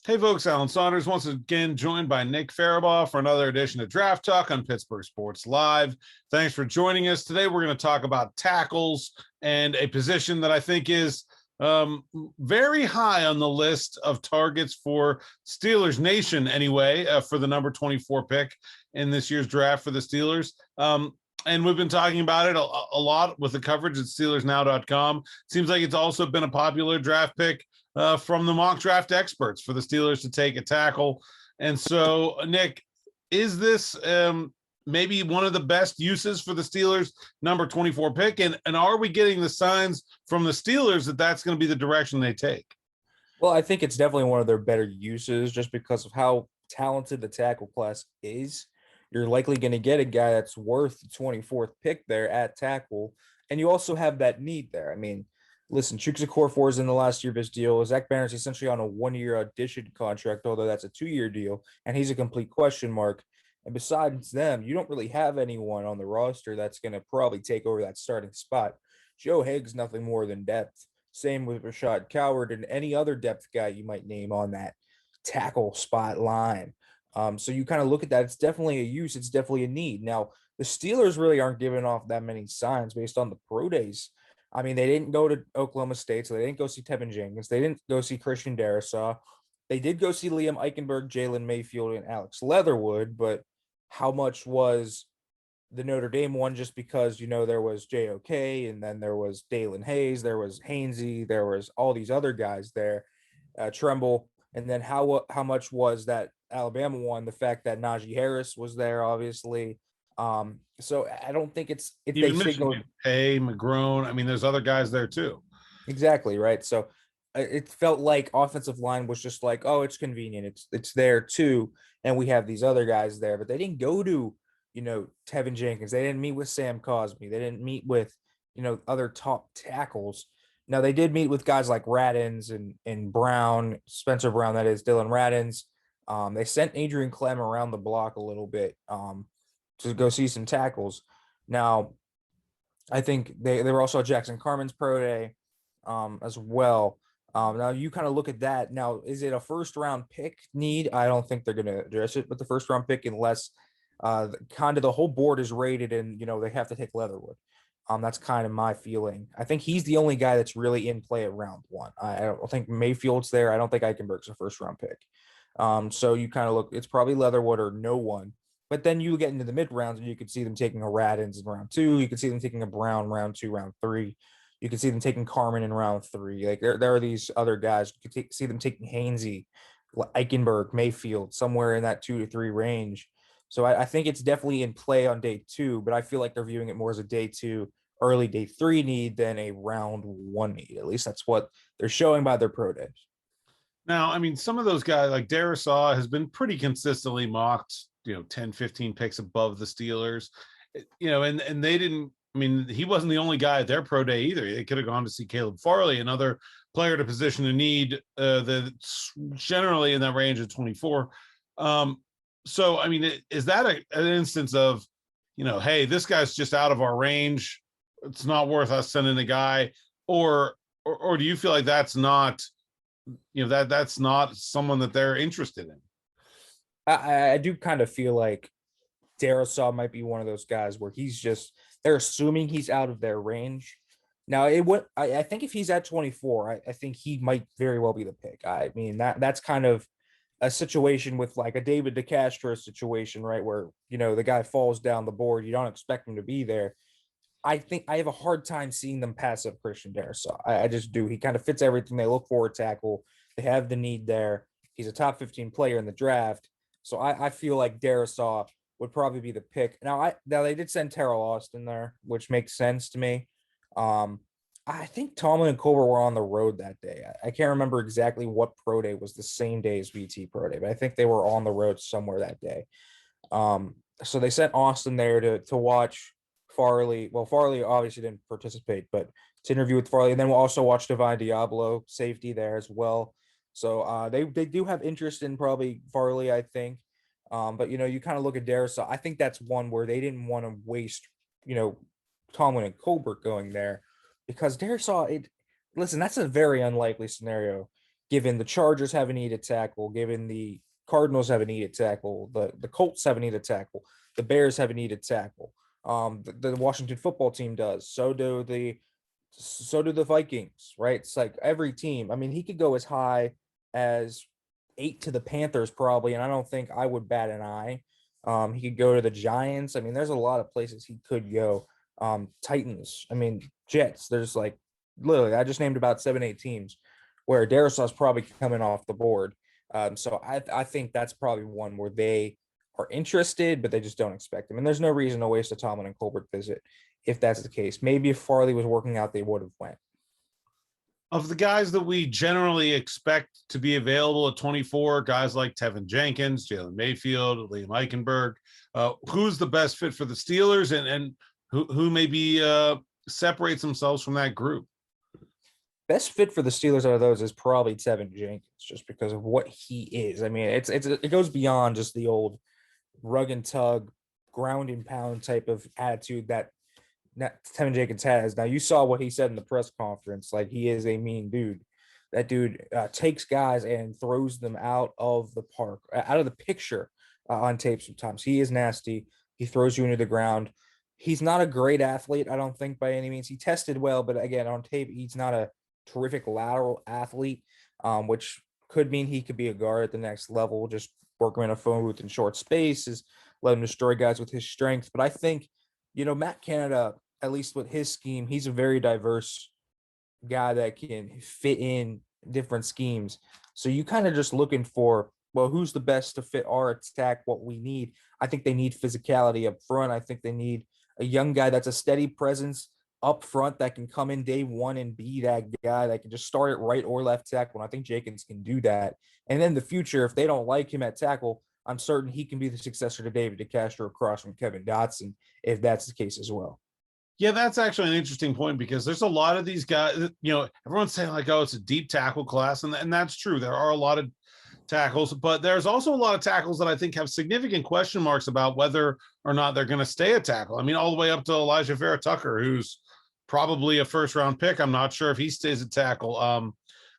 Hey folks, Alan Saunders once again joined by Nick Farabaugh for another edition of Draft Talk on Pittsburgh Sports Live. Thanks for joining us. Today we're going to talk about tackles and a position that I think is very high on the list of targets for Steelers Nation anyway, for the number 24 pick in this year's draft for the Steelers. And we've been talking about it a lot with the coverage at SteelersNow.com. Seems like it's also been a popular draft pick from the mock draft experts for the Steelers to take a tackle. And so, Nick, is this maybe one of the best uses for the Steelers number 24 pick? And are we getting the signs from the Steelers that that's going to be the direction they take? Well, I think it's definitely one of their better uses just because of how talented the tackle class is. You're likely going to get a guy that's worth the 24th pick there at tackle. And you also have that need there. I mean, listen, Chukwueze Okorafor is in the last year of his deal. Zach Banner's essentially on a one-year audition contract, although that's a two-year deal, and he's a complete question mark. And besides them, you don't really have anyone on the roster that's going to probably take over that starting spot. Joe Haig's nothing more than depth. Same with Rashad Coward and any other depth guy you might name on that tackle spot line. So you kind of look at that. It's definitely a use. It's definitely a need. Now, the Steelers really aren't giving off that many signs based on the pro days. I mean, they didn't go to Oklahoma State, so they didn't go see Tevin Jenkins. They didn't go see Christian Darrisaw. They did go see Liam Eichenberg, Jalen Mayfield, and Alex Leatherwood, but how much was the Notre Dame one just because, there was JOK, and then there was Dalen Hayes, there was Hainsey, there was all these other guys there, Tremble, and then how much was that Alabama one, the fact that Najee Harris was there, obviously. So I don't think it's if you they signal Hey McGrone. I mean, there's other guys there too. Exactly right. So it felt like offensive line was just like, oh, it's convenient. It's there too, and we have these other guys there, but they didn't go to Tevin Jenkins. They didn't meet with Sam Cosmi. They didn't meet with other top tackles. Now they did meet with guys like Radins and Brown, Spencer Brown, that is Dylan Radins. They sent Adrian Clem around the block a little bit to go see some tackles. Now, I think they were also at Jackson Carmen's pro day as well. Now, you kind of look at that. Now, is it a first-round pick need? I don't think they're going to address it with the first-round pick unless kind of the whole board is rated and, they have to take Leatherwood. That's kind of my feeling. I think he's the only guy that's really in play at round one. I don't think Mayfield's there. I don't think Eichenberg's a first-round pick. So you kind of look, it's probably Leatherwood or no one. But then you get into the mid rounds and you could see them taking a Radins in round two. You could see them taking a Brown round two, round three. You could see them taking Carmen in round three. Like there are these other guys. You could see them taking Hainsey, Eichenberg, Mayfield, somewhere in that 2 to 3 range. So I think it's definitely in play on day two, but I feel like they're viewing it more as a day two, early day three need than a round one need. At least that's what they're showing by their pro days. Now, I mean, some of those guys like Darrisaw has been pretty consistently mocked, 10, 15 picks above the Steelers, and they didn't, I mean, he wasn't the only guy at their pro day either. They could have gone to see Caleb Farley, another player to position a need that's generally in that range of 24. So, I mean, is that an instance of, hey, this guy's just out of our range. It's not worth us sending the guy, or do you feel like that's not, that's not someone that they're interested in? I do kind of feel like Darrisaw might be one of those guys where they're assuming he's out of their range. Now, I think if he's at 24, I think he might very well be the pick. I mean, that's kind of a situation with like a David DeCastro situation, right? Where, the guy falls down the board. You don't expect him to be there. I think I have a hard time seeing them pass up Christian Darrisaw. I just do. He kind of fits everything they look for at tackle. They have the need there. He's a top 15 player in the draft. So I feel like Darrisaw would probably be the pick. Now they did send Terrell Austin there, which makes sense to me. I think Tomlin and Colbert were on the road that day. I can't remember exactly what pro day was the same day as VT pro day, but I think they were on the road somewhere that day. So they sent Austin there to watch Farley. Well, Farley obviously didn't participate, but to interview with Farley. And then we'll also watch Divine Diablo, safety there as well. So they do have interest in probably Farley, I think. But, you kind of look at Darrisaw. I think that's one where they didn't want to waste, Tomlin and Colbert going there because Darrisaw, listen, that's a very unlikely scenario. given the Chargers have a needed tackle, given the Cardinals have a needed tackle, the Colts have a needed tackle, the Bears have a needed tackle. The Washington football team does. So do the Vikings, right? It's like every team. I mean, he could go as high as 8 to the Panthers probably, and I don't think I would bat an eye. He could go to the Giants. I mean, there's a lot of places he could go. Titans. I mean, Jets. There's like literally, I just named about 7, 8 teams where Darisaw's probably coming off the board. So I think that's probably one where they are interested, but they just don't expect him. And there's no reason to waste a Tomlin and Colbert visit if that's the case. Maybe if Farley was working out, they would have went. Of the guys that we generally expect to be available at 24, guys like Tevin Jenkins, Jalen Mayfield, Liam Eichenberg, who's the best fit for the Steelers, and who maybe separates themselves from that group? Best fit for the Steelers out of those is probably Tevin Jenkins, just because of what he is. I mean, it goes beyond just the old rug and tug, ground and pound type of attitude that Tevin Jenkins has. Now, you saw what he said in the press conference. Like, he is a mean dude. That dude takes guys and throws them out of the park, out of the picture on tape sometimes. He is nasty. He throws you into the ground. He's not a great athlete, I don't think, by any means. He tested well, but again, on tape, he's not a terrific lateral athlete, which could mean he could be a guard at the next level, just working in a phone booth in short spaces, let him destroy guys with his strength. But I think, Matt Canada, at least with his scheme, he's a very diverse guy that can fit in different schemes. So you kind of just looking for, well, who's the best to fit our attack, what we need. I think they need physicality up front. I think they need a young guy that's a steady presence up front that can come in day one and be that guy that can just start at right or left tackle. And I think Jenkins can do that. And then in the future, if they don't like him at tackle, I'm certain he can be the successor to David DeCastro across from Kevin Dotson, if that's the case as well. Yeah, that's actually an interesting point, because there's a lot of these guys, everyone's saying like, oh, it's a deep tackle class. And that's true. There are a lot of tackles, but there's also a lot of tackles that I think have significant question marks about whether or not they're going to stay a tackle. I mean, all the way up to Elijah Vera Tucker, who's probably a first round pick. I'm not sure if he stays at tackle.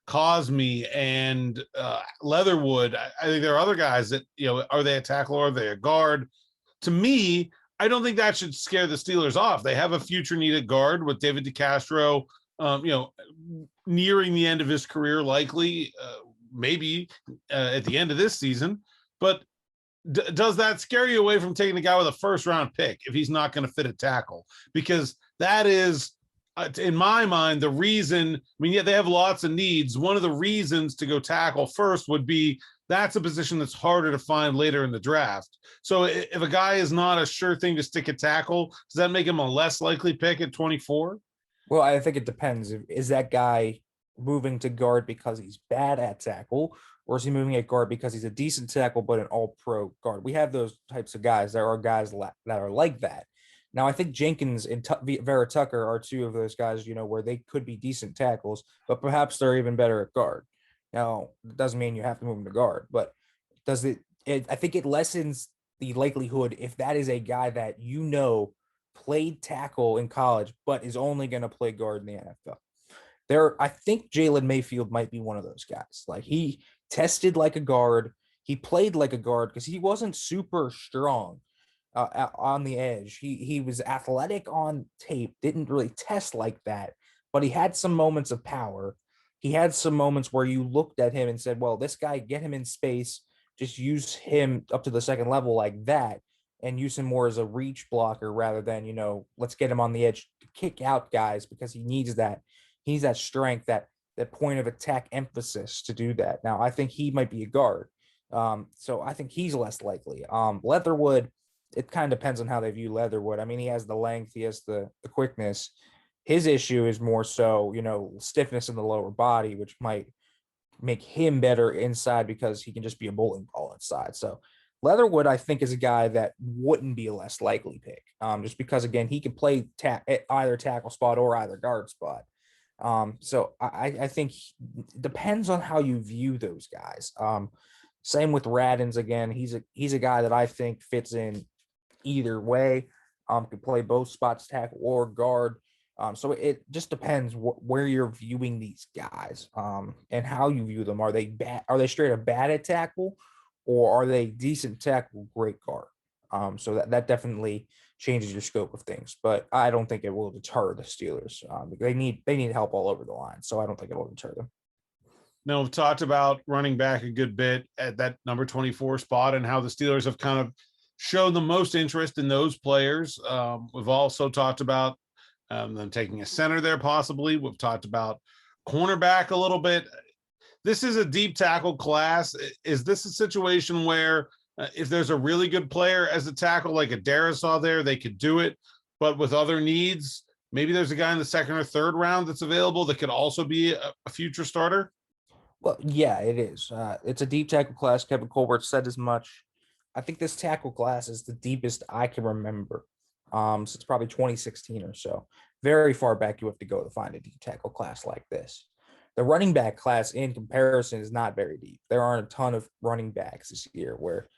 Cosme and Leatherwood. I think there are other guys that, are they a tackle or are they a guard? To me, I don't think that should scare the Steelers off. They have a future needed guard with David DeCastro, nearing the end of his career, likely, maybe at the end of this season. But does that scare you away from taking a guy with a first round pick if he's not going to fit a tackle? Because that is, in my mind, the reason. I mean, yeah, they have lots of needs. One of the reasons to go tackle first would be that's a position that's harder to find later in the draft. So if a guy is not a sure thing to stick at tackle, does that make him a less likely pick at 24? Well, I think it depends. Is that guy moving to guard because he's bad at tackle, or is he moving at guard because he's a decent tackle but an all-pro guard? We have those types of guys. There are guys that are like that. Now, I think Jenkins and Vera Tucker are two of those guys, where they could be decent tackles, but perhaps they're even better at guard. Now, it doesn't mean you have to move him to guard, but I think it lessens the likelihood if that is a guy that played tackle in college, but is only going to play guard in the NFL. I think Jalen Mayfield might be one of those guys. Like, he tested like a guard. He played like a guard because he wasn't super strong on the edge. He was athletic on tape, didn't really test like that, but he had some moments of power. He had some moments where you looked at him and said, well, this guy, get him in space, just use him up to the second level like that, and use him more as a reach blocker rather than, let's get him on the edge to kick out guys, because he needs that. He needs that strength, that point of attack emphasis to do that. Now, I think he might be a guard. So I think he's less likely. Leatherwood, it kind of depends on how they view Leatherwood. I mean, he has the length, he has the quickness. His issue is more so, stiffness in the lower body, which might make him better inside because he can just be a bowling ball inside. So Leatherwood, I think, is a guy that wouldn't be a less likely pick, just because, again, he can play at either tackle spot or either guard spot. So I think it depends on how you view those guys. Same with Radins. Again, he's a guy that I think fits in either way. Could play both spots, tackle or guard. So it just depends where you're viewing these guys, and how you view them. Are they bad? Are they straight up bad at tackle, or are they decent tackle, great guard? So that definitely changes your scope of things. But I don't think it will deter the Steelers. They need help all over the line, so I don't think it will deter them. Now, we've talked about running back a good bit at that number 24 spot and how the Steelers have kind of shown the most interest in those players. We've also talked about them taking a center there possibly. We've talked about cornerback a little bit. This is a deep tackle class. Is this a situation where if there's a really good player as a tackle, like a Darisaw there, they could do it, but with other needs, maybe there's a guy in the second or third round that's available that could also be a future starter? Well, yeah, it is. It's a deep tackle class. Kevin Colbert said as much. I think this tackle class is the deepest I can remember. Since probably 2016 or so. Very far back you have to go to find a deep tackle class like this. The running back class in comparison is not very deep. There aren't a ton of running backs this year where,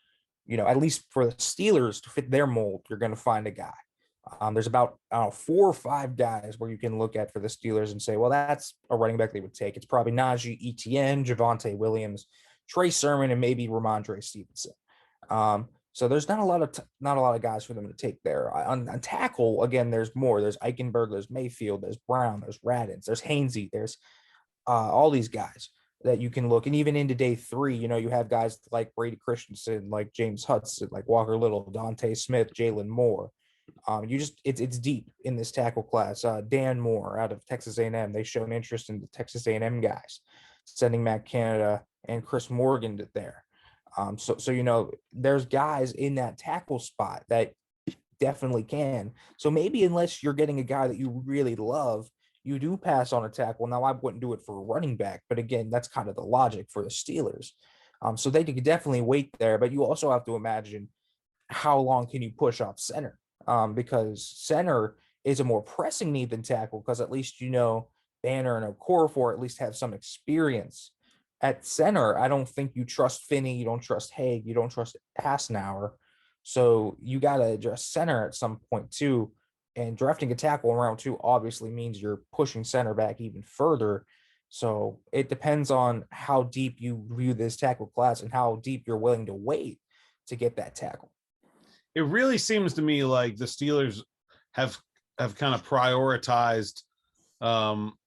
at least for the Steelers to fit their mold, you're going to find a guy. There's about, I don't know, 4 or 5 guys where you can look at for the Steelers and say, well, that's a running back they would take. It's probably Najee Etienne, Javonte Williams, Trey Sermon, and maybe Ramondre Stevenson. So there's not a lot of guys for them to take there. On tackle, again, there's more. There's Eichenberg, there's Mayfield, there's Brown, there's Radins, there's Hainsey, there's all these guys that you can look. And even into day 3, you have guys like Brady Christensen, like James Hudson, like Walker Little, Dante Smith, Jalen Moore. It's deep in this tackle class. Dan Moore out of Texas A&M. They shown interest in the Texas A&M guys, sending Matt Canada and Chris Morgan to there. So there's guys in that tackle spot that definitely can. So maybe unless you're getting a guy that you really love, you do pass on a tackle. Now, I wouldn't do it for a running back, but again, that's kind of the logic for the Steelers. So they could definitely wait there, but you also have to imagine how long can you push off center, because center is a more pressing need than tackle, because at least Banner and Okorafor at least have some experience. At center, I don't think you trust Finney, you don't trust Haig, you don't trust Hassenauer. So you got to address center at some point too. And drafting a tackle in round 2 obviously means you're pushing center back even further. So it depends on how deep you view this tackle class and how deep you're willing to wait to get that tackle. It really seems to me like the Steelers have kind of prioritized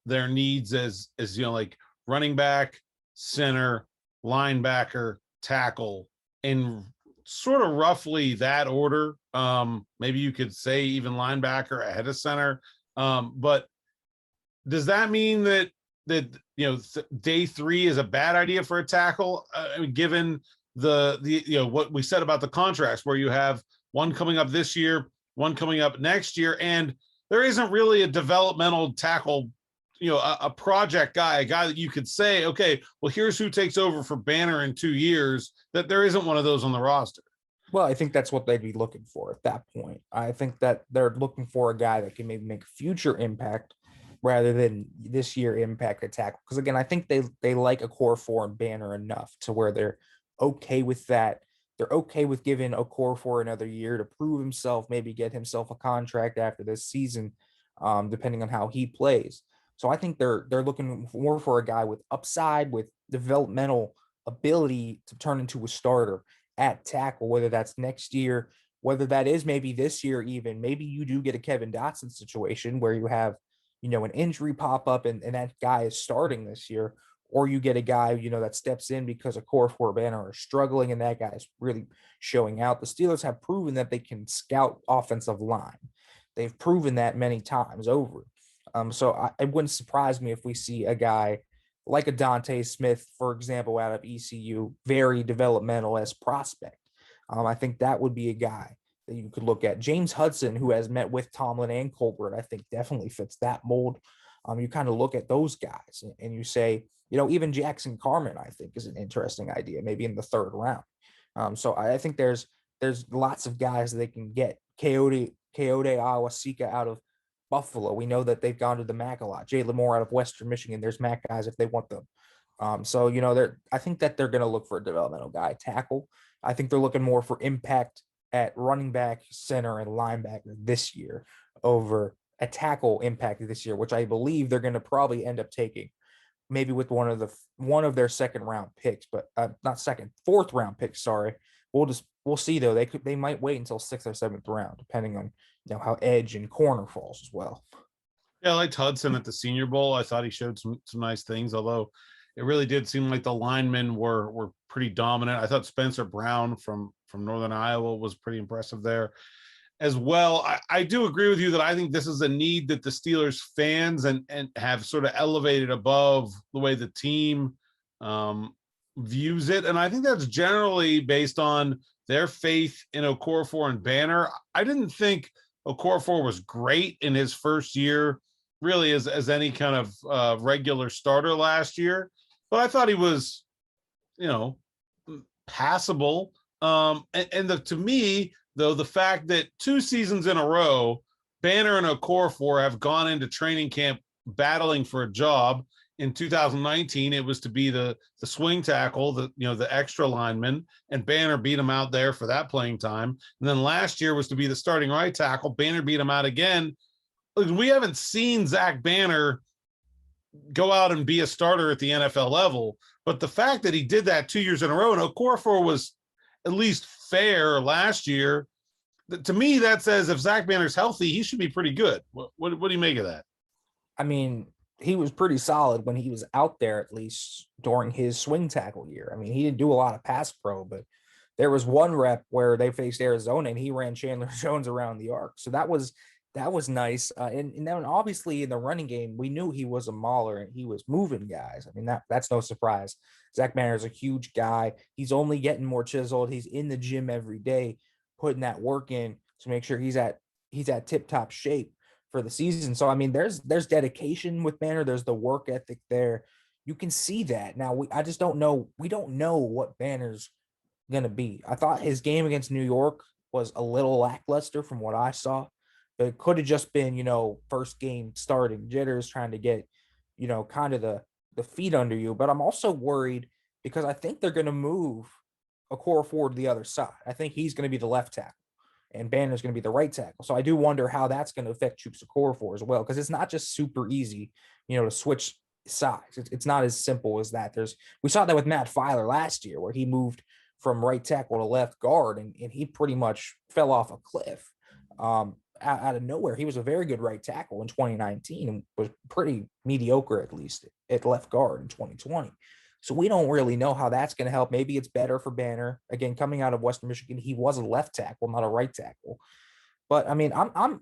their needs as like running back, center, linebacker, tackle in sort of roughly that order. Maybe you could say even linebacker ahead of center. But does that mean that day 3 is a bad idea for a tackle, given the what we said about the contracts, where you have one coming up this year, one coming up next year, and there isn't really a developmental tackle, a project guy, a guy that you could say, okay, well, here's who takes over for Banner in 2 years, that there isn't one of those on the roster. Well, I think that's what they'd be looking for at that point. I think that they're looking for a guy that can maybe make future impact rather than this year impact at tackle. Because again, I think they like Okorafor and Banner enough to where they're okay with that. They're okay with giving Okorafor another year to prove himself, maybe get himself a contract after this season, depending on how he plays. So I think they're looking more for a guy with upside, with developmental ability to turn into a starter at tackle, whether that's next year, whether that is maybe this year even. Maybe you do get a Kevin Dotson situation where you have, an injury pop up and that guy is starting this year, or you get a guy, that steps in because Okorafor Banner are struggling and that guy is really showing out. The Steelers have proven that they can scout offensive line. They've proven that many times over. So it wouldn't surprise me if we see a guy like a Dante Smith, for example, out of ECU, very developmental as prospect. I think that would be a guy that you could look at. James Hudson, who has met with Tomlin and Colbert, I think definitely fits that mold. You kind of look at those guys and you say, even Jackson Carman, I think, is an interesting idea, maybe in the 3rd round. So I think there's lots of guys that they can get. Coyote Awasika out of Buffalo. We know that they've gone to the MAC a lot. Jalen Moore out of Western Michigan. There's MAC guys if they want them. So I think that they're going to look for a developmental guy. Tackle, I think they're looking more for impact at running back, center, and linebacker this year over a tackle impact this year, which I believe they're going to probably end up taking, maybe with one of their second round picks, but not second, fourth round picks. Sorry, we'll see though. They might wait until sixth or seventh round, depending on how edge and corner falls as well. Yeah, I liked Hudson at the Senior Bowl. I thought he showed some nice things, although it really did seem like the linemen were pretty dominant. I thought Spencer Brown from Northern Iowa was pretty impressive there as well. I do agree with you that I think this is a need that the Steelers fans and have sort of elevated above the way the team views it. And I think that's generally based on their faith in Okorafor and Banner. I didn't think Okorafor was great in his first year, really as any kind of regular starter last year, but I thought he was, passable. To me, though, the fact that 2 seasons in a row, Banner and Okorafor have gone into training camp battling for a job. In 2019, it was to be the swing tackle, the extra lineman, and Banner beat him out there for that playing time. And then last year was to be the starting right tackle. Banner beat him out again. We haven't seen Zach Banner go out and be a starter at the NFL level, but the fact that he did that 2 years in a row, and Okorafor was at least fair last year, to me, that says if Zach Banner's healthy, he should be pretty good. What do you make of that? I mean, he was pretty solid when he was out there, at least during his swing tackle year. I mean, he didn't do a lot of pass pro, but there was one rep where they faced Arizona and he ran Chandler Jones around the arc. So that was nice. And then obviously in the running game, we knew he was a mauler and he was moving guys. I mean, that's no surprise. Zach Banner is a huge guy. He's only getting more chiseled. He's in the gym every day, putting that work in to make sure he's at tip-top shape for the season. So, I mean, there's dedication with Banner. There's the work ethic there. You can see that. Now, I just don't know. We don't know what Banner's going to be. I thought his game against New York was a little lackluster from what I saw, but it could have just been, first game starting jitters, trying to get, kind of the feet under you. But I'm also worried because I think they're going to move Okorafor to the other side. I think he's going to be the left tackle and Banner's going to be the right tackle. So I do wonder how that's going to affect Chuks Okorafor as well, because it's not just super easy, to switch sides. It's not as simple as that. We saw that with Matt Filer last year, where he moved from right tackle to left guard, and he pretty much fell off a cliff out of nowhere. He was a very good right tackle in 2019 and was pretty mediocre, at least at left guard in 2020. So we don't really know how that's going to help. Maybe it's better for Banner. Again, coming out of Western Michigan, he was a left tackle, not a right tackle. But I mean, I'm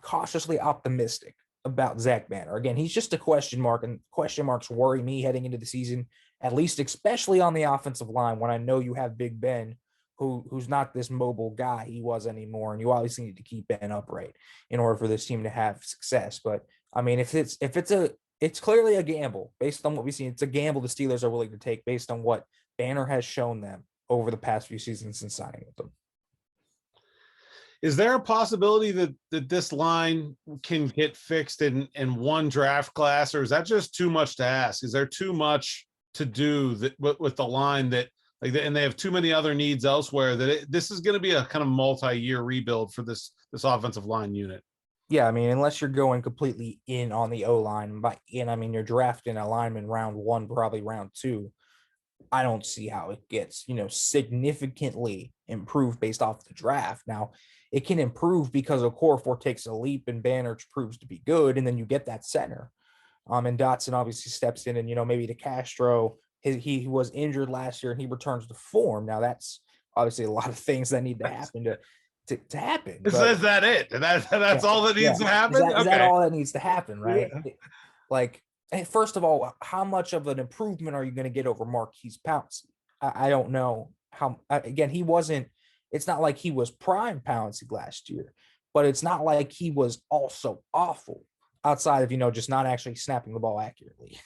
cautiously optimistic about Zach Banner. Again, he's just a question mark, and question marks worry me heading into the season, at least especially on the offensive line, when I know you have Big Ben, who's not this mobile guy he was anymore, and you obviously need to keep Ben upright in order for this team to have success. But I mean, it's clearly a gamble based on what we've seen. It's a gamble the Steelers are willing to take based on what Banner has shown them over the past few seasons since signing with them. Is there a possibility that this line can get fixed in one draft class, or is that just too much to ask? Is there too much to do with the line that and they have too many other needs elsewhere that this is going to be a kind of multi-year rebuild for this offensive line unit? Yeah, I mean, unless you're going completely in on the O-line, I mean, you're drafting a lineman round 1, probably round 2. I don't see how it gets, significantly improved based off the draft. Now, it can improve because Okorafor takes a leap and Banner proves to be good, and then you get that center. And Dotson obviously steps in, and, maybe to Castro, he was injured last year and he returns to form. Now, that's obviously a lot of things that need to happen to happen. Is that it? That's all that needs to happen? Is that all that needs to happen, right? Yeah. First of all, how much of an improvement are you going to get over Marquise Pouncey? I don't know how. Again, he wasn't. It's not like he was prime Pouncey last year, but it's not like he was also awful outside of just not actually snapping the ball accurately.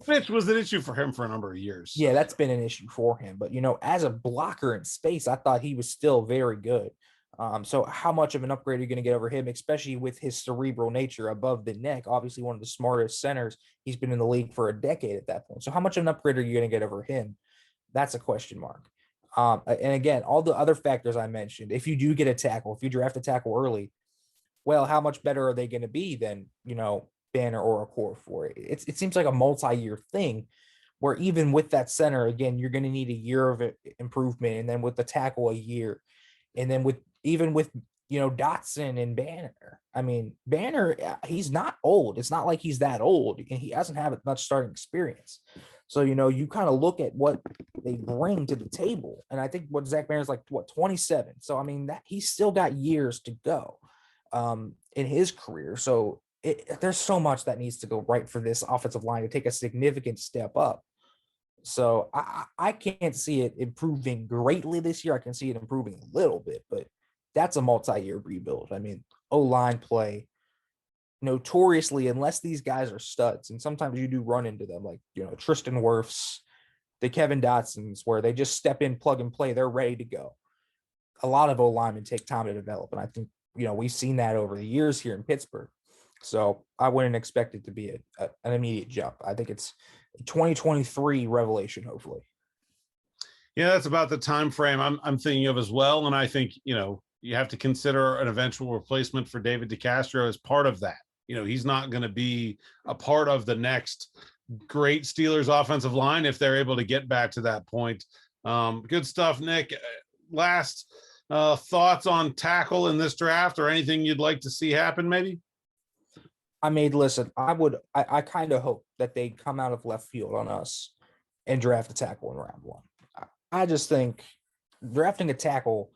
Which was an issue for him for a number of years. Yeah, that's been an issue for him. But as a blocker in space, I thought he was still very good. So how much of an upgrade are you going to get over him, especially with his cerebral nature above the neck? Obviously, one of the smartest centers. He's been in the league for a decade at that point. So how much of an upgrade are you going to get over him? That's a question mark. And again, all the other factors I mentioned, if you do get a tackle, if you draft a tackle early, well, how much better are they going to be than, Banner or a core four? It seems like a multi-year thing where even with that center, again, you're going to need a year of improvement. And then with the tackle, a year. And then even with Dotson and Banner. I mean, Banner, he's not old. It's not like he's that old, and he doesn't have much starting experience. So, you kind of look at what they bring to the table. And I think what Zach Banner's 27. So, I mean, that he's still got years to go in his career. So there's so much that needs to go right for this offensive line to take a significant step up. So I can't see it improving greatly this year. I can see it improving a little bit, but that's a multi-year rebuild. I mean, O-line play, notoriously, unless these guys are studs, and sometimes you do run into them, like, Tristan Wirfs, the Kevin Dotsons, where they just step in, plug and play, they're ready to go. A lot of O-linemen take time to develop, and I think, we've seen that over the years here in Pittsburgh. So I wouldn't expect it to be an immediate jump. I think it's 2023 revelation, hopefully. Yeah, that's about the time frame I'm thinking of as well. And I think, you have to consider an eventual replacement for David DeCastro as part of that. He's not going to be a part of the next great Steelers offensive line if they're able to get back to that point. Good stuff, Nick. Last thoughts on tackle in this draft, or anything you'd like to see happen maybe? Listen, I kind of hope that they come out of left field on us and draft a tackle in round one. I just think drafting a tackle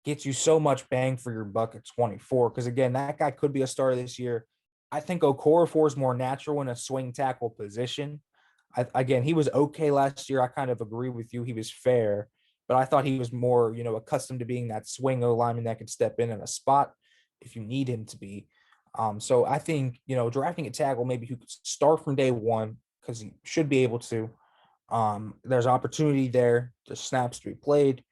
gets you so much bang for your buck at 24. Because again, that guy could be a starter this year. I think Okorafor is more natural in a swing tackle position. Again, he was okay last year. I kind of agree with you. He was fair, but I thought he was more, accustomed to being that swing O lineman that can step in a spot if you need him to be. So I think, drafting a tackle, maybe who could start from day one, because he should be able to. There's opportunity there. There's snaps to be played.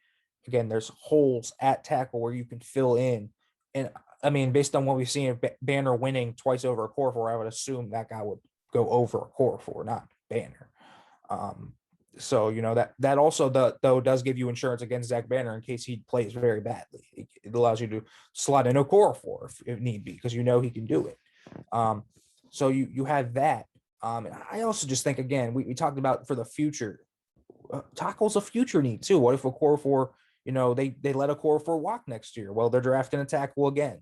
Again, there's holes at tackle where you can fill in. And I mean, based on what we've seen of Banner winning twice over Okorafor, I would assume that guy would go over Okorafor, not Banner. So, that also though does give you insurance against Zach Banner in case he plays very badly. It allows you to slot in Okorafor if need be, because he can do it. So you have that. And I also just think, again, we talked about for the future, tackle's a future need too. What if Okorafor, they let Okorafor walk next year? Well, they're drafting a tackle again.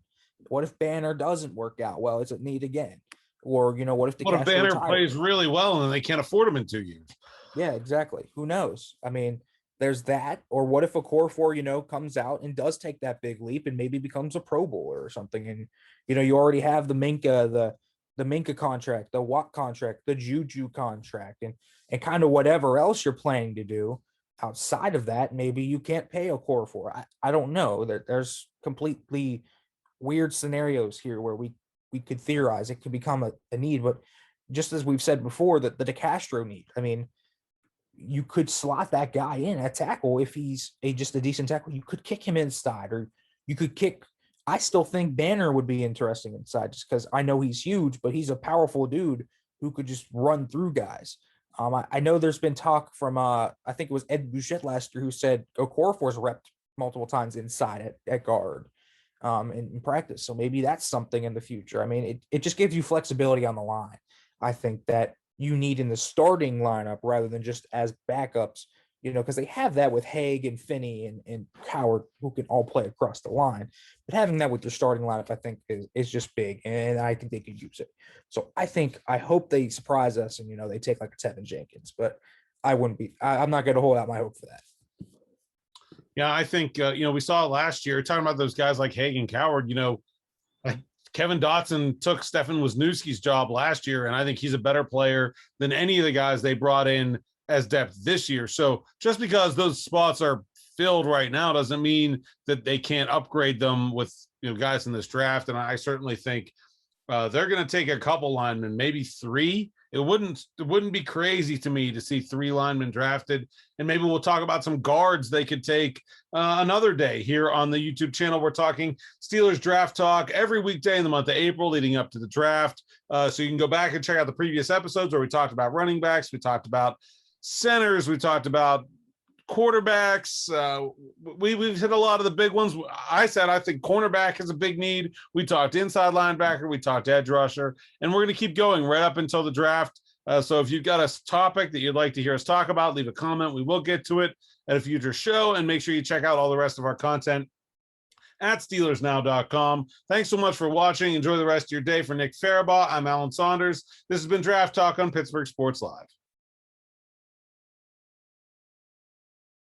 What if Banner doesn't work out? Well, it's a need again. Or, what if Banner plays really well and they can't afford him in 2 years? Yeah, exactly. Who knows? I mean, there's that. Or what if Okorafor, comes out and does take that big leap and maybe becomes a Pro Bowler or something? And, you already have the Minka contract, the Watt contract, the Juju contract, and kind of whatever else you're planning to do outside of that. Maybe you can't pay Okorafor. I don't know. There's completely weird scenarios here where we could theorize it could become a need. But just as we've said before, the DeCastro need, I mean, you could slot that guy in at tackle if he's just a decent tackle. You could kick him inside, or you could kick. I still think Banner would be interesting inside, just because I know he's huge, but he's a powerful dude who could just run through guys. I know there's been talk from I think it was Ed Bouchette last year who said Okorafor's repped multiple times inside at guard in practice. So maybe that's something in the future. I mean, it just gives you flexibility on the line, I think, that you need in the starting lineup rather than just as backups, because they have that with Haig and Finney and Howard, who can all play across the line. But having that with your starting lineup, I think, is just big, and I think they could use it. So I hope they surprise us and, they take like a Tevin Jenkins, but I'm not going to hold out my hope for that. Yeah, I think, we saw it last year, talking about those guys like Haig and Coward, like Kevin Dotson took Stefan Wisniewski's job last year, and I think he's a better player than any of the guys they brought in as depth this year. So just because those spots are filled right now doesn't mean that they can't upgrade them with guys in this draft. And I certainly think they're going to take a couple linemen, maybe 3. It wouldn't be crazy to me to see 3 linemen drafted. And maybe we'll talk about some guards they could take another day here on the YouTube channel. We're talking Steelers draft talk every weekday in the month of April leading up to the draft. So you can go back and check out the previous episodes where we talked about running backs. We talked about centers. We talked about quarterbacks. We've hit a lot of the big ones. I said I think cornerback is a big need. We talked inside linebacker. We talked edge rusher. And we're going to keep going right up until the draft. So if you've got a topic that you'd like to hear us talk about, leave a comment. We will get to it at a future show. And make sure you check out all the rest of our content at SteelersNow.com. Thanks so much for watching. Enjoy the rest of your day. For Nick Farabaugh, I'm Alan Saunders. This has been Draft Talk on Pittsburgh Sports Live.